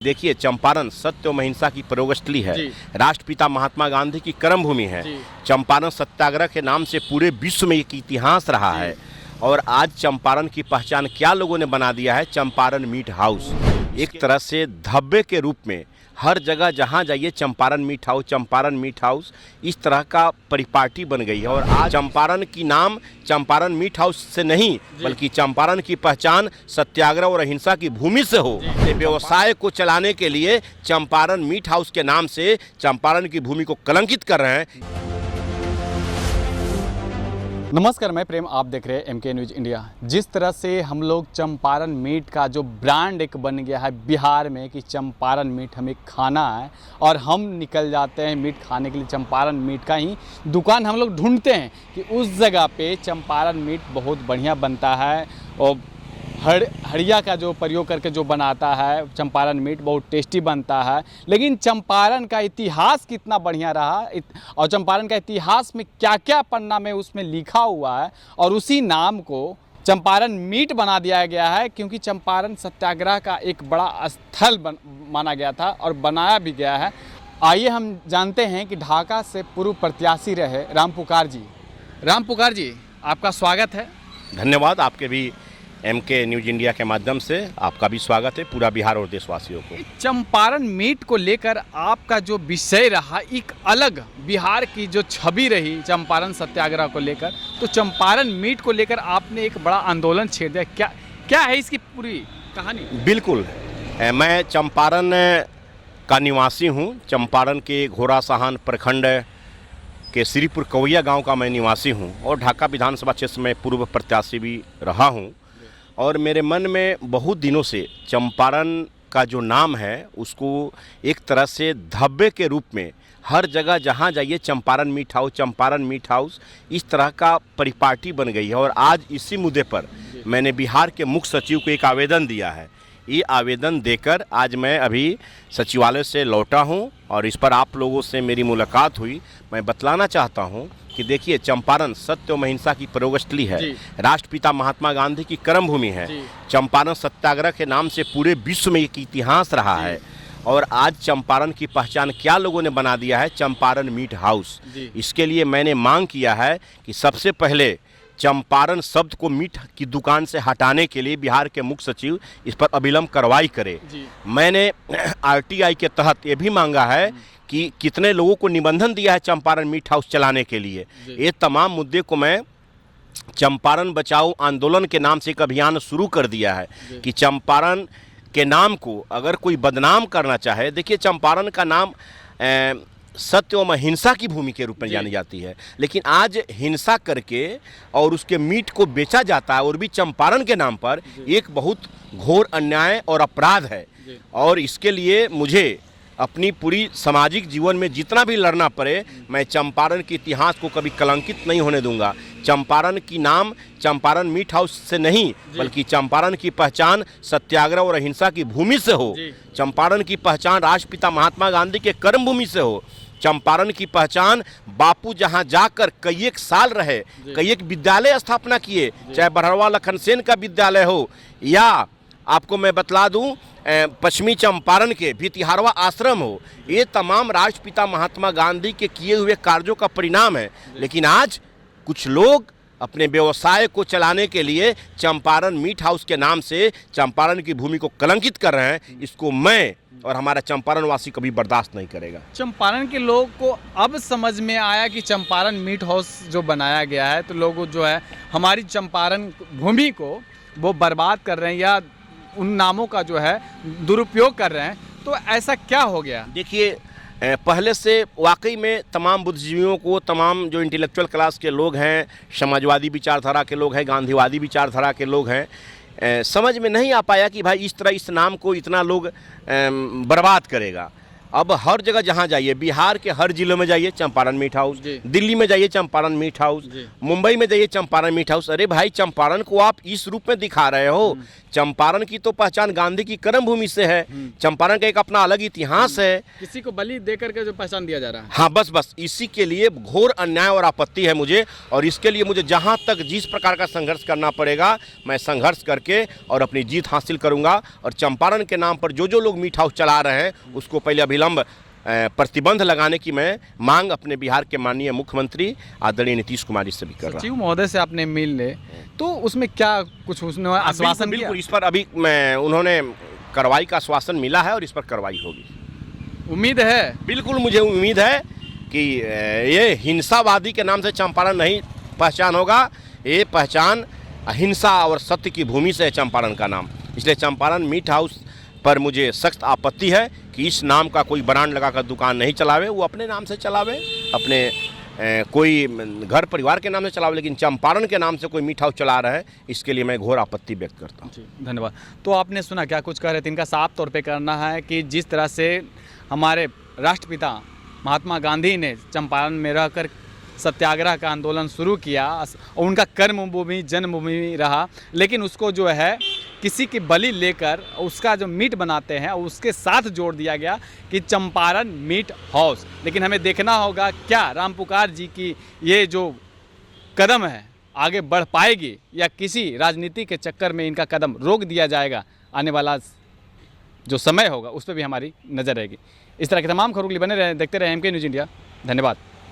देखिए, चंपारण सत्य और अहिंसा की प्रयोगस्थली है, राष्ट्रपिता महात्मा गांधी की कर्म भूमि है। चंपारण सत्याग्रह के नाम से पूरे विश्व में एक इतिहास रहा है। और आज चंपारण की पहचान क्या लोगों ने बना दिया है, चंपारण मीट हाउस। एक तरह से धब्बे के रूप में हर जगह जहाँ जाइए चंपारण मीट हाउस इस तरह का परिपाटी बन गई है। और आज चंपारण की नाम चंपारण मीट हाउस से नहीं बल्कि चंपारण की पहचान सत्याग्रह और अहिंसा की भूमि से हो। व्यवसाय को चलाने के लिए चंपारण मीट हाउस के नाम से चंपारण की भूमि को कलंकित कर रहे हैं। नमस्कार, मैं प्रेम, आप देख रहे हैं MK न्यूज़ इंडिया। जिस तरह से हम लोग चंपारण मीट का जो ब्रांड एक बन गया है बिहार में कि चंपारण मीट हमें खाना है और हम निकल जाते हैं मीट खाने के लिए, चंपारण मीट का ही दुकान हम लोग ढूंढते हैं कि उस जगह पे चंपारण मीट बहुत बढ़िया बनता है और हड़िया का जो प्रयोग करके जो बनाता है चंपारण मीट बहुत टेस्टी बनता है। लेकिन चंपारण का इतिहास कितना बढ़िया रहा और चंपारण का इतिहास में क्या क्या पन्ना में उसमें लिखा हुआ है और उसी नाम को चंपारण मीट बना दिया गया है, क्योंकि चंपारण सत्याग्रह का एक बड़ा स्थल माना गया था और बनाया भी गया है। आइए हम जानते हैं कि ढाका से पूर्व प्रत्याशी रहे राम पुकार जी, आपका स्वागत है। धन्यवाद। आपके भी MK न्यूज़ इंडिया के माध्यम से आपका भी स्वागत है, पूरा बिहार और देशवासियों को। चंपारण मीट को लेकर आपका जो विषय रहा, एक अलग बिहार की जो छवि रही चंपारण सत्याग्रह को लेकर, तो चंपारण मीट को लेकर आपने एक बड़ा आंदोलन छेड़ दिया। क्या है इसकी पूरी कहानी? बिल्कुल, मैं चंपारण का निवासी हूँ। चंपारण के घोड़ासहान प्रखंड के श्रीपुर कवैया गाँव का मैं निवासी हूँ और ढाका विधानसभा क्षेत्र में पूर्व प्रत्याशी भी रहा हूँ। और मेरे मन में बहुत दिनों से चंपारण का जो नाम है उसको एक तरह से धब्बे के रूप में हर जगह जहाँ जाइए चंपारण मीट हाउस इस तरह का परिपाटी बन गई है। और आज इसी मुद्दे पर मैंने बिहार के मुख्य सचिव को एक आवेदन दिया है। ये आवेदन देकर आज मैं अभी सचिवालय से लौटा हूँ और इस पर आप लोगों से मेरी मुलाकात हुई। मैं बतलाना चाहता हूँ कि देखिए, चंपारण सत्य और अहिंसा की प्रयोगस्थली है, राष्ट्रपिता महात्मा गांधी की कर्म भूमि है। चंपारण सत्याग्रह के नाम से पूरे विश्व में एक इतिहास रहा है। और आज चंपारण की पहचान क्या लोगों ने बना दिया है, चंपारण मीट हाउस। इसके लिए मैंने मांग किया है कि सबसे पहले चंपारण शब्द को मीट की दुकान से हटाने के लिए बिहार के मुख्य सचिव इस पर अविलंब कार्रवाई करे। मैंने RTI के तहत ये भी मांगा है कि कितने लोगों को निबंधन दिया है चंपारण मीट हाउस चलाने के लिए। ये तमाम मुद्दे को मैं चंपारण बचाओ आंदोलन के नाम से एक अभियान शुरू कर दिया है कि चंपारण के नाम को अगर कोई बदनाम करना चाहे, देखिए चंपारण का नाम सत्य और अहिंसा की भूमि के रूप में जानी जाती है, लेकिन आज हिंसा करके और उसके मीट को बेचा जाता है और भी चंपारण के नाम पर। एक बहुत घोर अन्याय और अपराध है और इसके लिए मुझे अपनी पूरी सामाजिक जीवन में जितना भी लड़ना पड़े, मैं चंपारण के इतिहास को कभी कलंकित नहीं होने दूंगा। चंपारण की नाम चंपारण मीट हाउस से नहीं बल्कि चंपारण की पहचान सत्याग्रह और अहिंसा की भूमि से हो। चंपारण की पहचान राष्ट्रपिता महात्मा गांधी के कर्म भूमि से हो। चंपारण की पहचान बापू जहां जाकर कई एक साल रहे, कई एक विद्यालय स्थापना किए, चाहे बरहड़वा लखनसेन का विद्यालय हो या आपको मैं बतला दूं पश्चिमी चंपारण के भितिहारवा आश्रम हो। ये तमाम राष्ट्रपिता महात्मा गांधी के किए हुए कार्यों का परिणाम है। लेकिन आज कुछ लोग अपने व्यवसाय को चलाने के लिए चंपारण मीट हाउस के नाम से चंपारण की भूमि को कलंकित कर रहे हैं। इसको मैं और हमारा चंपारण वासी कभी बर्दाश्त नहीं करेगा। चंपारण के लोग को अब समझ में आया कि चंपारण मीट हाउस जो बनाया गया है तो लोग जो है हमारी चंपारण भूमि को वो बर्बाद कर रहे हैं या उन नामों का जो है दुरुपयोग कर रहे हैं। तो ऐसा क्या हो गया? देखिए, पहले से वाकई में तमाम बुद्धिजीवियों को, तमाम जो इंटेलेक्चुअल क्लास के लोग हैं, समाजवादी विचारधारा के लोग हैं, गांधीवादी विचारधारा के लोग हैं, समझ में नहीं आ पाया कि भाई इस तरह इस नाम को इतना लोग बर्बाद करेगा। अब हर जगह जहाँ जाइए, बिहार के हर जिलों में जाइए चंपारण मीट हाउस, जी। दिल्ली में जाइए चंपारण मीट हाउस, जी। मुंबई में जाइए चंपारण मीट हाउस। अरे भाई, चंपारण को आप इस रूप में दिखा रहे हो। चंपारण की तो पहचान गांधी की कर्म भूमि से है। चंपारण का एक अपना अलग इतिहास है। किसी को बलि दे करके जो पहचान दिया जा रहा है। हाँ, बस इसी के लिए घोर अन्याय और आपत्ति है मुझे, और इसके लिए मुझे जहाँ तक जिस प्रकार का संघर्ष करना पड़ेगा मैं संघर्ष करके और अपनी जीत हासिल करूँगा। और चंपारण के नाम पर जो लोग मीट हाउस चला रहे हैं उसको पहले अभिलंब प्रतिबंध लगाने की मैं मांग अपने बिहार के माननीय मुख्यमंत्री आदरणीय नीतीश कुमार जी से भी कर रहा हूँ। सचिव महोदय से आपने मिल ले तो उसमें क्या कुछ उसने आश्वासन दिया? बिल्कुल, इस पर अभी उन्होंने कार्रवाई का आश्वासन मिला है और इस पर कार्रवाई होगी। उम्मीद है? बिल्कुल, मुझे उम्मीद है कि ये हिंसावादी के नाम से चंपारण नहीं पहचान होगा। ये पहचान अहिंसा और सत्य की भूमि से है चंपारण का नाम। इसलिए चंपारण मीट हाउस पर मुझे सख्त आपत्ति है कि इस नाम का कोई ब्रांड लगाकर दुकान नहीं चलावे। वो अपने नाम से चलावे, अपने कोई घर परिवार के नाम से चलावे, लेकिन चंपारण के नाम से कोई मीट हाउस चला रहा है, इसके लिए मैं घोर आपत्ति व्यक्त करता हूँ। जी, धन्यवाद। तो आपने सुना क्या कुछ कह रहे थे? इनका साफ तौर पे करना है कि जिस तरह से हमारे राष्ट्रपिता महात्मा गांधी ने चंपारण में रहकर सत्याग्रह का आंदोलन शुरू किया और उनका कर्मभूमि जन्मभूमि रहा, लेकिन उसको जो है किसी की बलि लेकर उसका जो मीट बनाते हैं उसके साथ जोड़ दिया गया कि चंपारण मीट हाउस। लेकिन हमें देखना होगा क्या रामपुकार जी की ये जो कदम है आगे बढ़ पाएगी या किसी राजनीति के चक्कर में इनका कदम रोक दिया जाएगा। आने वाला जो समय होगा उस पर भी हमारी नज़र रहेगी। इस तरह के तमाम खबरों के लिए बने रहें, देखते रहें MK न्यूज़ इंडिया। धन्यवाद।